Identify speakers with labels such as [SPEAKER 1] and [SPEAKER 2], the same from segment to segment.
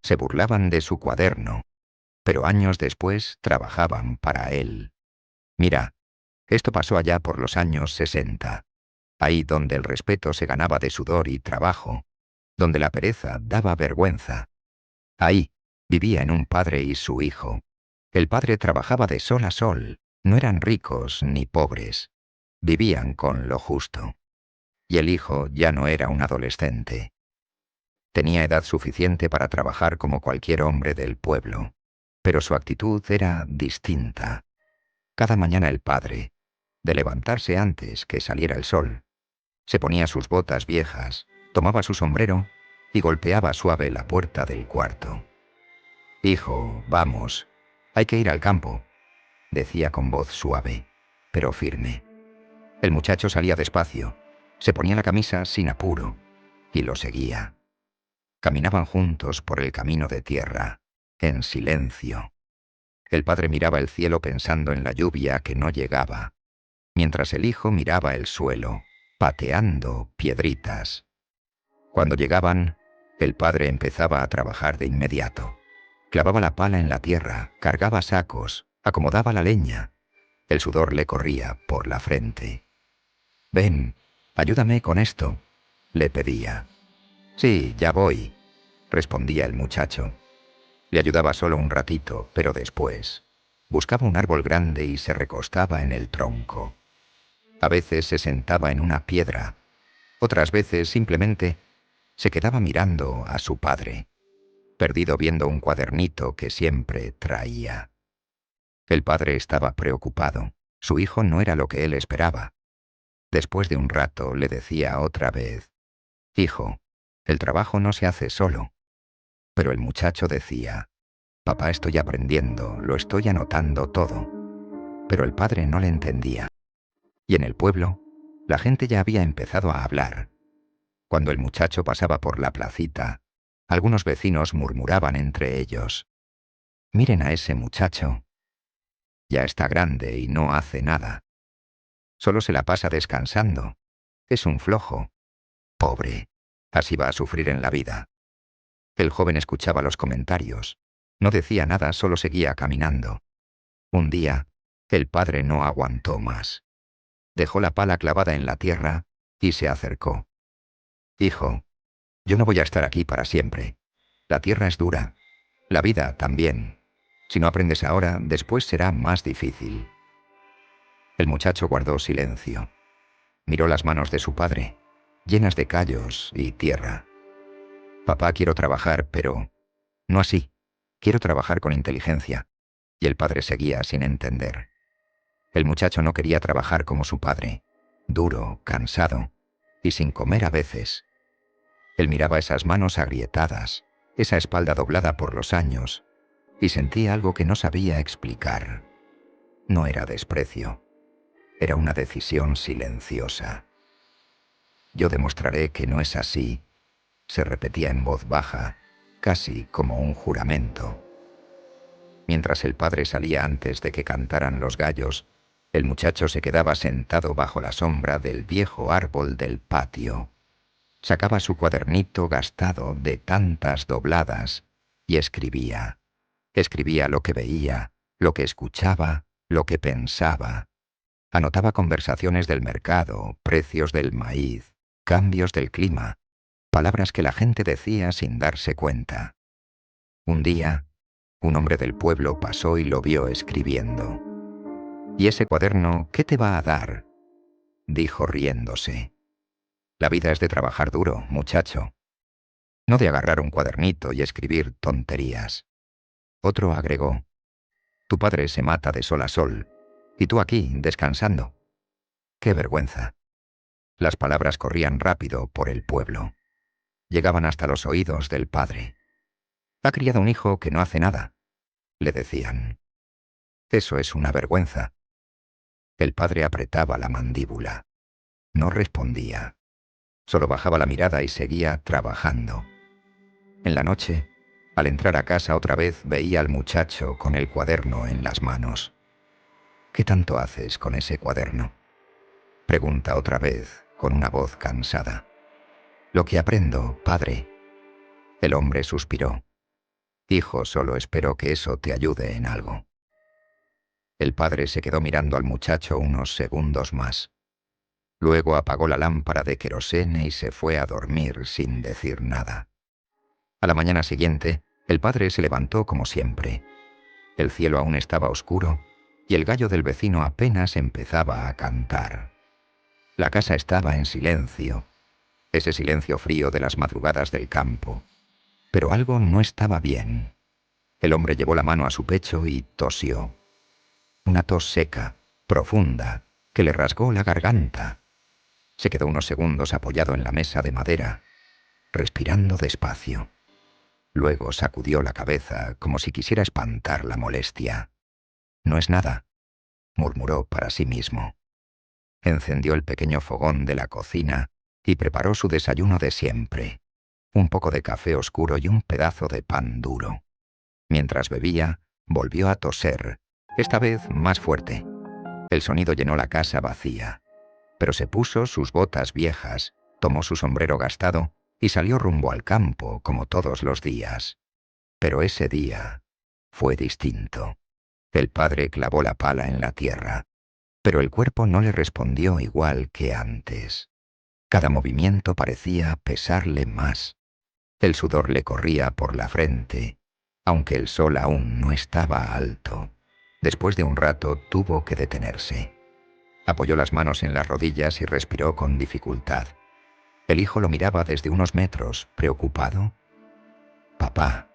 [SPEAKER 1] Se burlaban de su cuaderno, pero años después trabajaban para él. Mira, esto pasó allá por los años 60, ahí donde el respeto se ganaba de sudor y trabajo, donde la pereza daba vergüenza. Ahí vivían un padre y su hijo. El padre trabajaba de sol a sol, no eran ricos ni pobres, vivían con lo justo. Y el hijo ya no era un adolescente. Tenía edad suficiente para trabajar como cualquier hombre del pueblo, pero su actitud era distinta. Cada mañana el padre, de levantarse antes que saliera el sol, se ponía sus botas viejas, tomaba su sombrero y golpeaba suave la puerta del cuarto. «Hijo, vamos, hay que ir al campo», decía con voz suave, pero firme. El muchacho salía despacio, se ponía la camisa sin apuro y lo seguía. Caminaban juntos por el camino de tierra, en silencio. El padre miraba el cielo pensando en la lluvia que no llegaba, mientras el hijo miraba el suelo, pateando piedritas. Cuando llegaban, el padre empezaba a trabajar de inmediato. Clavaba la pala en la tierra, cargaba sacos, acomodaba la leña. El sudor le corría por la frente. «Ven, ayúdame con esto», le pedía. «Sí, ya voy», respondía el muchacho. Le ayudaba solo un ratito, pero después buscaba un árbol grande y se recostaba en el tronco. A veces se sentaba en una piedra, otras veces simplemente se quedaba mirando a su padre, perdido viendo un cuadernito que siempre traía. El padre estaba preocupado. Su hijo no era lo que él esperaba. Después de un rato le decía otra vez: «Hijo, el trabajo no se hace solo». Pero el muchacho decía: «Papá, estoy aprendiendo, lo estoy anotando todo». Pero el padre no le entendía. Y en el pueblo, la gente ya había empezado a hablar. Cuando el muchacho pasaba por la placita, algunos vecinos murmuraban entre ellos: «Miren a ese muchacho. Ya está grande y no hace nada. Solo se la pasa descansando. Es un flojo. Pobre. Así va a sufrir en la vida». El joven escuchaba los comentarios. No decía nada, solo seguía caminando. Un día, el padre no aguantó más. Dejó la pala clavada en la tierra y se acercó. «Hijo, yo no voy a estar aquí para siempre. La tierra es dura. La vida también. Si no aprendes ahora, después será más difícil». El muchacho guardó silencio. Miró las manos de su padre, llenas de callos y tierra. «Papá, quiero trabajar, pero no así. Quiero trabajar con inteligencia». Y el padre seguía sin entender. El muchacho no quería trabajar como su padre, duro, cansado y sin comer a veces. Él miraba esas manos agrietadas, esa espalda doblada por los años, y sentía algo que no sabía explicar. No era desprecio, era una decisión silenciosa. «Yo demostraré que no es así», se repetía en voz baja, casi como un juramento. Mientras el padre salía antes de que cantaran los gallos, el muchacho se quedaba sentado bajo la sombra del viejo árbol del patio. Sacaba su cuadernito gastado de tantas dobladas y escribía. Escribía lo que veía, lo que escuchaba, lo que pensaba. Anotaba conversaciones del mercado, precios del maíz, cambios del clima, palabras que la gente decía sin darse cuenta. Un día, un hombre del pueblo pasó y lo vio escribiendo. «¿Y ese cuaderno qué te va a dar?», dijo riéndose. «La vida es de trabajar duro, muchacho, no de agarrar un cuadernito y escribir tonterías». Otro agregó: «Tu padre se mata de sol a sol, y tú aquí, descansando. ¡Qué vergüenza!». Las palabras corrían rápido por el pueblo. Llegaban hasta los oídos del padre. «Ha criado un hijo que no hace nada», le decían. «Eso es una vergüenza». El padre apretaba la mandíbula. No respondía. Solo bajaba la mirada y seguía trabajando. En la noche, al entrar a casa otra vez, veía al muchacho con el cuaderno en las manos. «¿Qué tanto haces con ese cuaderno?», pregunta otra vez, con una voz cansada. «Lo que aprendo, padre». El hombre suspiró. Hijo, solo espero que eso te ayude en algo. El padre se quedó mirando al muchacho unos segundos más. Luego apagó la lámpara de querosene y se fue a dormir sin decir nada. A la mañana siguiente, el padre se levantó como siempre. El cielo aún estaba oscuro y el gallo del vecino apenas empezaba a cantar. La casa estaba en silencio, ese silencio frío de las madrugadas del campo. Pero algo no estaba bien. El hombre llevó la mano a su pecho y tosió. Una tos seca, profunda, que le rasgó la garganta. Se quedó unos segundos apoyado en la mesa de madera, respirando despacio. Luego sacudió la cabeza como si quisiera espantar la molestia. «No es nada», murmuró para sí mismo. Encendió el pequeño fogón de la cocina y preparó su desayuno de siempre. Un poco de café oscuro y un pedazo de pan duro. Mientras bebía, volvió a toser, esta vez más fuerte. El sonido llenó la casa vacía, pero se puso sus botas viejas, tomó su sombrero gastado y salió rumbo al campo como todos los días. Pero ese día fue distinto. El padre clavó la pala en la tierra, pero el cuerpo no le respondió igual que antes. Cada movimiento parecía pesarle más. El sudor le corría por la frente, aunque el sol aún no estaba alto. Después de un rato tuvo que detenerse. Apoyó las manos en las rodillas y respiró con dificultad. El hijo lo miraba desde unos metros, preocupado. «Papá,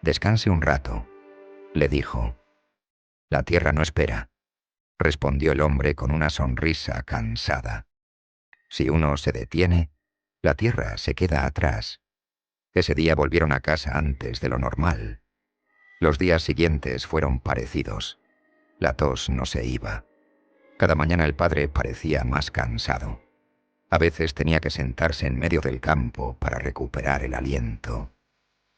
[SPEAKER 1] descanse un rato», le dijo. «La tierra no espera», respondió el hombre con una sonrisa cansada. «Si uno se detiene, la tierra se queda atrás». Ese día volvieron a casa antes de lo normal. Los días siguientes fueron parecidos. La tos no se iba. Cada mañana el padre parecía más cansado. A veces tenía que sentarse en medio del campo para recuperar el aliento.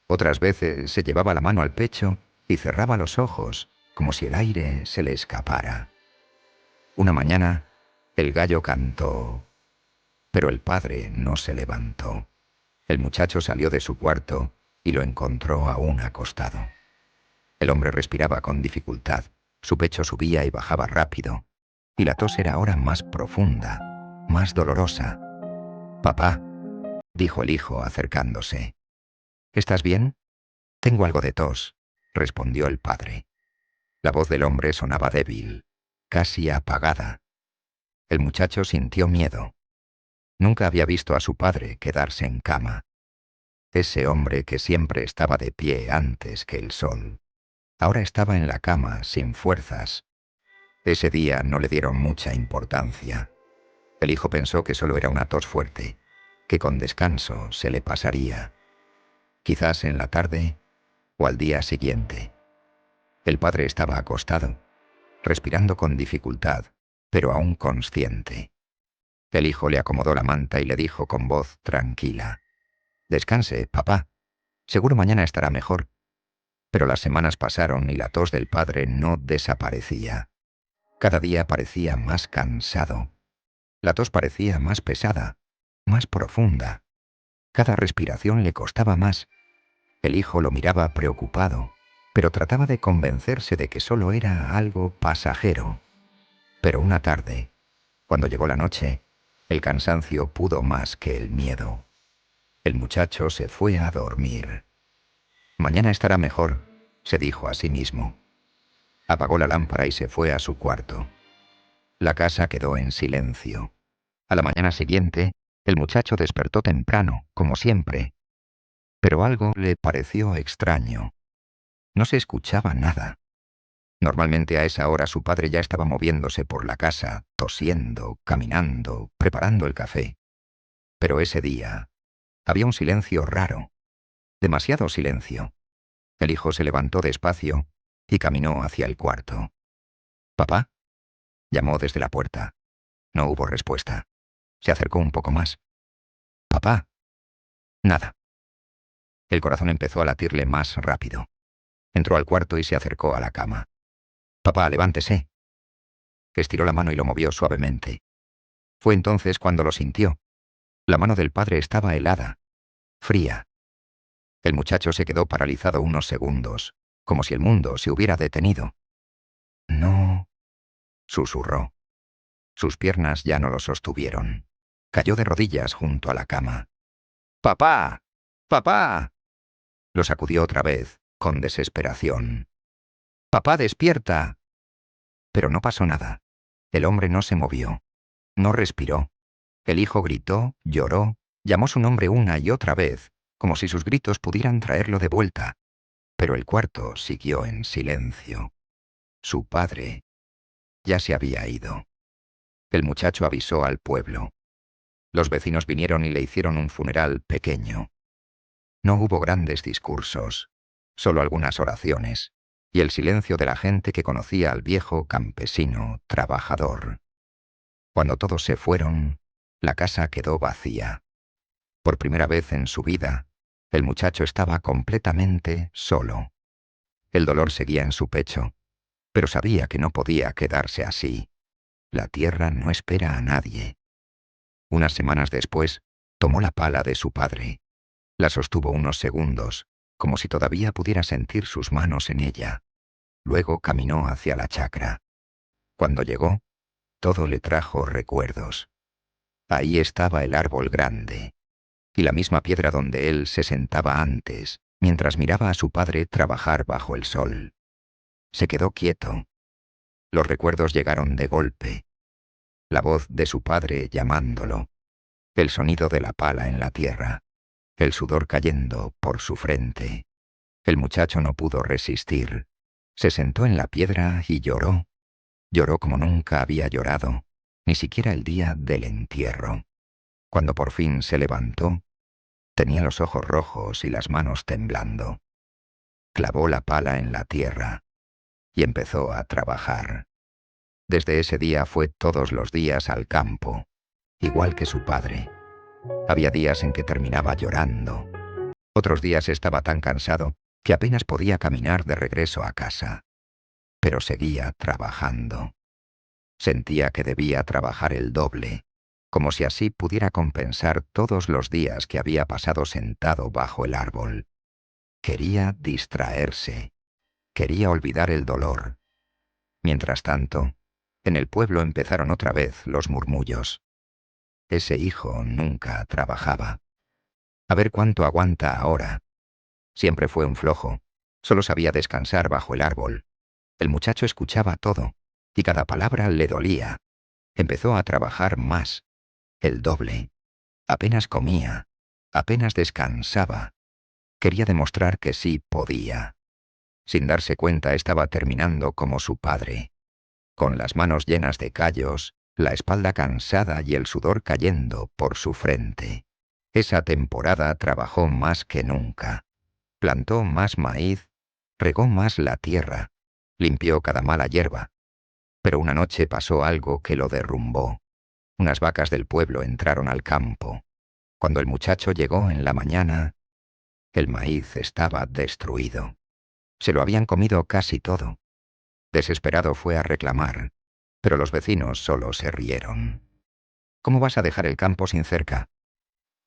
[SPEAKER 1] Otras veces se llevaba la mano al pecho y cerraba los ojos, como si el aire se le escapara. Una mañana, el gallo cantó, pero el padre no se levantó. El muchacho salió de su cuarto y lo encontró aún acostado. El hombre respiraba con dificultad, su pecho subía y bajaba rápido, y la tos era ahora más profunda, más dolorosa. «Papá», dijo el hijo acercándose. «¿Estás bien?» «Tengo algo de tos», respondió el padre. La voz del hombre sonaba débil, casi apagada. El muchacho sintió miedo. Nunca había visto a su padre quedarse en cama. Ese hombre que siempre estaba de pie antes que el sol, ahora estaba en la cama sin fuerzas. Ese día no le dieron mucha importancia. El hijo pensó que solo era una tos fuerte, que con descanso se le pasaría. Quizás en la tarde o al día siguiente. El padre estaba acostado, respirando con dificultad, pero aún consciente. El hijo le acomodó la manta y le dijo con voz tranquila: «Descanse, papá. Seguro mañana estará mejor». Pero las semanas pasaron y la tos del padre no desaparecía. Cada día parecía más cansado. La tos parecía más pesada, más profunda. Cada respiración le costaba más. El hijo lo miraba preocupado, pero trataba de convencerse de que solo era algo pasajero. Pero una tarde, cuando llegó la noche, el cansancio pudo más que el miedo. El muchacho se fue a dormir. «Mañana estará mejor», se dijo a sí mismo. Apagó la lámpara y se fue a su cuarto. La casa quedó en silencio. A la mañana siguiente, el muchacho despertó temprano, como siempre. Pero algo le pareció extraño. No se escuchaba nada. Normalmente a esa hora su padre ya estaba moviéndose por la casa, tosiendo, caminando, preparando el café. Pero ese día había un silencio raro, demasiado silencio. El hijo se levantó despacio y caminó hacia el cuarto. «¿Papá?», llamó desde la puerta. No hubo respuesta. Se acercó un poco más. «Papá». Nada. El corazón empezó a latirle más rápido. Entró al cuarto y se acercó a la cama. «Papá, levántese». Estiró la mano y lo movió suavemente. Fue entonces cuando lo sintió. La mano del padre estaba helada, fría. El muchacho se quedó paralizado unos segundos, como si el mundo se hubiera detenido. No, susurró. Sus piernas ya no lo sostuvieron. Cayó de rodillas junto a la cama. ¡Papá! ¡Papá! Lo sacudió otra vez, con desesperación. ¡Papá, despierta! Pero no pasó nada. El hombre no se movió. No respiró. El hijo gritó, lloró, llamó su nombre una y otra vez, como si sus gritos pudieran traerlo de vuelta. Pero el cuarto siguió en silencio. Su padre ya se había ido. El muchacho avisó al pueblo. Los vecinos vinieron y le hicieron un funeral pequeño. No hubo grandes discursos, solo algunas oraciones, y el silencio de la gente que conocía al viejo campesino trabajador. Cuando todos se fueron, la casa quedó vacía. Por primera vez en su vida, el muchacho estaba completamente solo. El dolor seguía en su pecho, pero sabía que no podía quedarse así. La tierra no espera a nadie. Unas semanas después, tomó la pala de su padre. La sostuvo unos segundos, como si todavía pudiera sentir sus manos en ella. Luego caminó hacia la chacra. Cuando llegó, todo le trajo recuerdos. Ahí estaba el árbol grande, y la misma piedra donde él se sentaba antes, mientras miraba a su padre trabajar bajo el sol. Se quedó quieto. Los recuerdos llegaron de golpe. La voz de su padre llamándolo, el sonido de la pala en la tierra, el sudor cayendo por su frente. El muchacho no pudo resistir. Se sentó en la piedra y lloró. Lloró como nunca había llorado, ni siquiera el día del entierro. Cuando por fin se levantó, tenía los ojos rojos y las manos temblando. Clavó la pala en la tierra y empezó a trabajar. Desde ese día fue todos los días al campo, igual que su padre. Había días en que terminaba llorando. Otros días estaba tan cansado que apenas podía caminar de regreso a casa. Pero seguía trabajando. Sentía que debía trabajar el doble, como si así pudiera compensar todos los días que había pasado sentado bajo el árbol. Quería distraerse. Quería olvidar el dolor. Mientras tanto, en el pueblo empezaron otra vez los murmullos. Ese hijo nunca trabajaba. A ver cuánto aguanta ahora. Siempre fue un flojo. Solo sabía descansar bajo el árbol. El muchacho escuchaba todo, y cada palabra le dolía. Empezó a trabajar más, el doble. Apenas comía, apenas descansaba. Quería demostrar que sí podía. Sin darse cuenta estaba terminando como su padre, con las manos llenas de callos, la espalda cansada y el sudor cayendo por su frente. Esa temporada trabajó más que nunca. Plantó más maíz, regó más la tierra, limpió cada mala hierba. Pero una noche pasó algo que lo derrumbó. Unas vacas del pueblo entraron al campo. Cuando el muchacho llegó en la mañana, el maíz estaba destruido. Se lo habían comido casi todo. Desesperado fue a reclamar, pero los vecinos solo se rieron. ¿Cómo vas a dejar el campo sin cerca?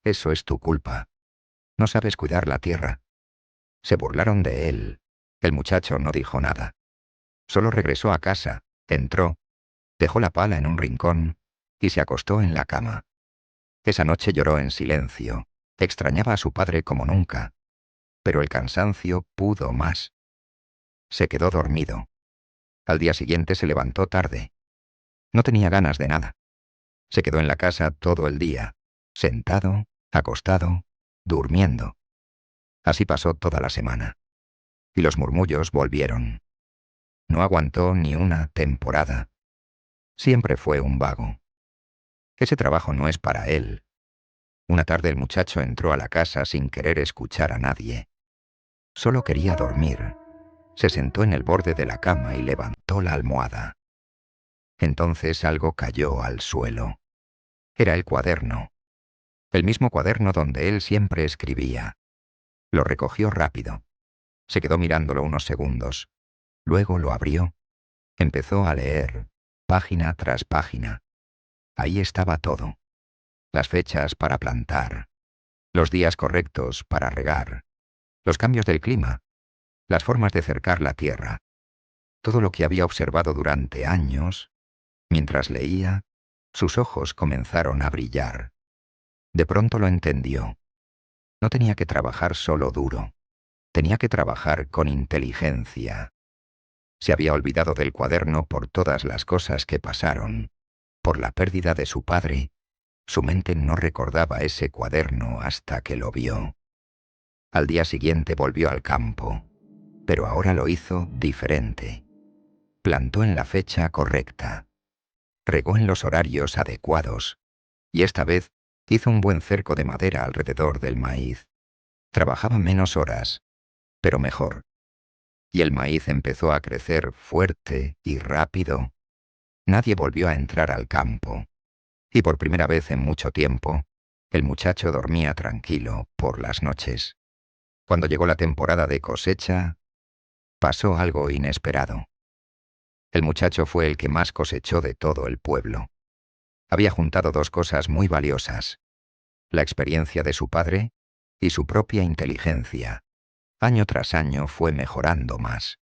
[SPEAKER 1] Eso es tu culpa. No sabes cuidar la tierra. Se burlaron de él. El muchacho no dijo nada. Solo regresó a casa, entró, dejó la pala en un rincón y se acostó en la cama. Esa noche lloró en silencio. Extrañaba a su padre como nunca, pero el cansancio pudo más. Se quedó dormido. Al día siguiente se levantó tarde. No tenía ganas de nada. Se quedó en la casa todo el día, sentado, acostado, durmiendo. Así pasó toda la semana. Y los murmullos volvieron. No aguantó ni una temporada. Siempre fue un vago. Ese trabajo no es para él. Una tarde el muchacho entró a la casa sin querer escuchar a nadie. Solo quería dormir. Se sentó en el borde de la cama y levantó la almohada. Entonces algo cayó al suelo. Era el cuaderno. El mismo cuaderno donde él siempre escribía. Lo recogió rápido. Se quedó mirándolo unos segundos. Luego lo abrió. Empezó a leer, página tras página. Ahí estaba todo. Las fechas para plantar. Los días correctos para regar. los cambios del clima, las formas de cercar la tierra, todo lo que había observado durante años. Mientras leía, sus ojos comenzaron a brillar. De pronto lo entendió. No tenía que trabajar solo duro, tenía que trabajar con inteligencia. Se había olvidado del cuaderno por todas las cosas que pasaron, por la pérdida de su padre. Su mente no recordaba ese cuaderno hasta que lo vio. Al día siguiente volvió al campo, pero ahora lo hizo diferente. Plantó en la fecha correcta, regó en los horarios adecuados, y esta vez hizo un buen cerco de madera alrededor del maíz. Trabajaba menos horas, pero mejor. Y el maíz empezó a crecer fuerte y rápido. Nadie volvió a entrar al campo. Y por primera vez en mucho tiempo, el muchacho dormía tranquilo por las noches. Cuando llegó la temporada de cosecha, pasó algo inesperado. El muchacho fue el que más cosechó de todo el pueblo. Había juntado dos cosas muy valiosas: la experiencia de su padre y su propia inteligencia. Año tras año fue mejorando más.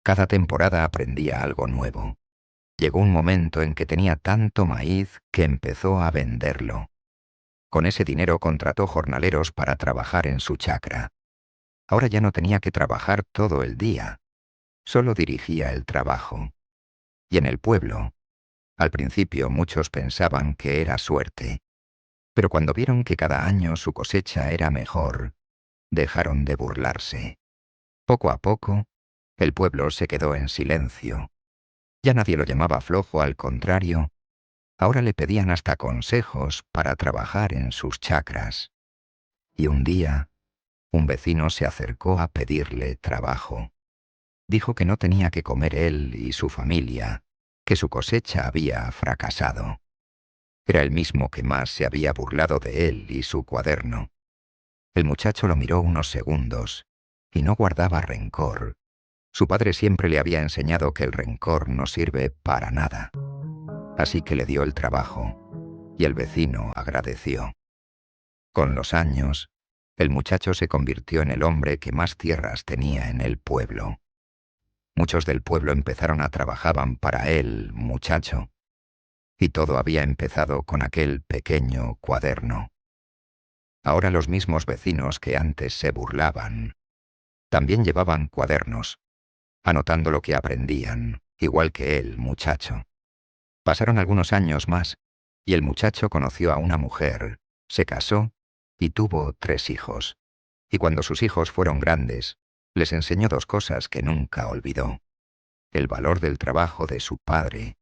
[SPEAKER 1] Cada temporada aprendía algo nuevo. Llegó un momento en que tenía tanto maíz que empezó a venderlo. Con ese dinero contrató jornaleros para trabajar en su chacra. Ahora ya no tenía que trabajar todo el día, solo dirigía el trabajo. Y en el pueblo, al principio muchos pensaban que era suerte, pero cuando vieron que cada año su cosecha era mejor, dejaron de burlarse. Poco a poco, el pueblo se quedó en silencio. Ya nadie lo llamaba flojo, al contrario, ahora le pedían hasta consejos para trabajar en sus chacras. Y un día, un vecino se acercó a pedirle trabajo. Dijo que no tenía que comer él y su familia, que su cosecha había fracasado. Era el mismo que más se había burlado de él y su cuaderno. El muchacho lo miró unos segundos y no guardaba rencor. Su padre siempre le había enseñado que el rencor no sirve para nada. Así que le dio el trabajo, y el vecino agradeció. Con los años, el muchacho se convirtió en el hombre que más tierras tenía en el pueblo. Muchos del pueblo empezaron a trabajar para él, muchacho, y todo había empezado con aquel pequeño cuaderno. Ahora los mismos vecinos que antes se burlaban, también llevaban cuadernos, anotando lo que aprendían, igual que él, muchacho. Pasaron algunos años más, y el muchacho conoció a una mujer, se casó y tuvo 3 hijos. Y cuando sus hijos fueron grandes, les enseñó 2 cosas que nunca olvidó: el valor del trabajo de su padre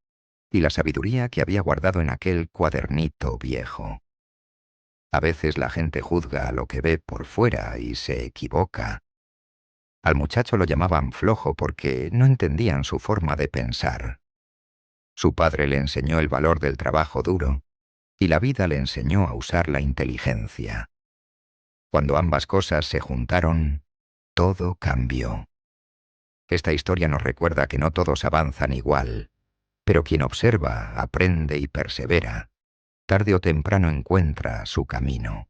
[SPEAKER 1] y la sabiduría que había guardado en aquel cuadernito viejo. A veces la gente juzga lo que ve por fuera y se equivoca. Al muchacho lo llamaban flojo porque no entendían su forma de pensar. Su padre le enseñó el valor del trabajo duro, y la vida le enseñó a usar la inteligencia. Cuando ambas cosas se juntaron, todo cambió. Esta historia nos recuerda que no todos avanzan igual, pero quien observa, aprende y persevera, tarde o temprano encuentra su camino.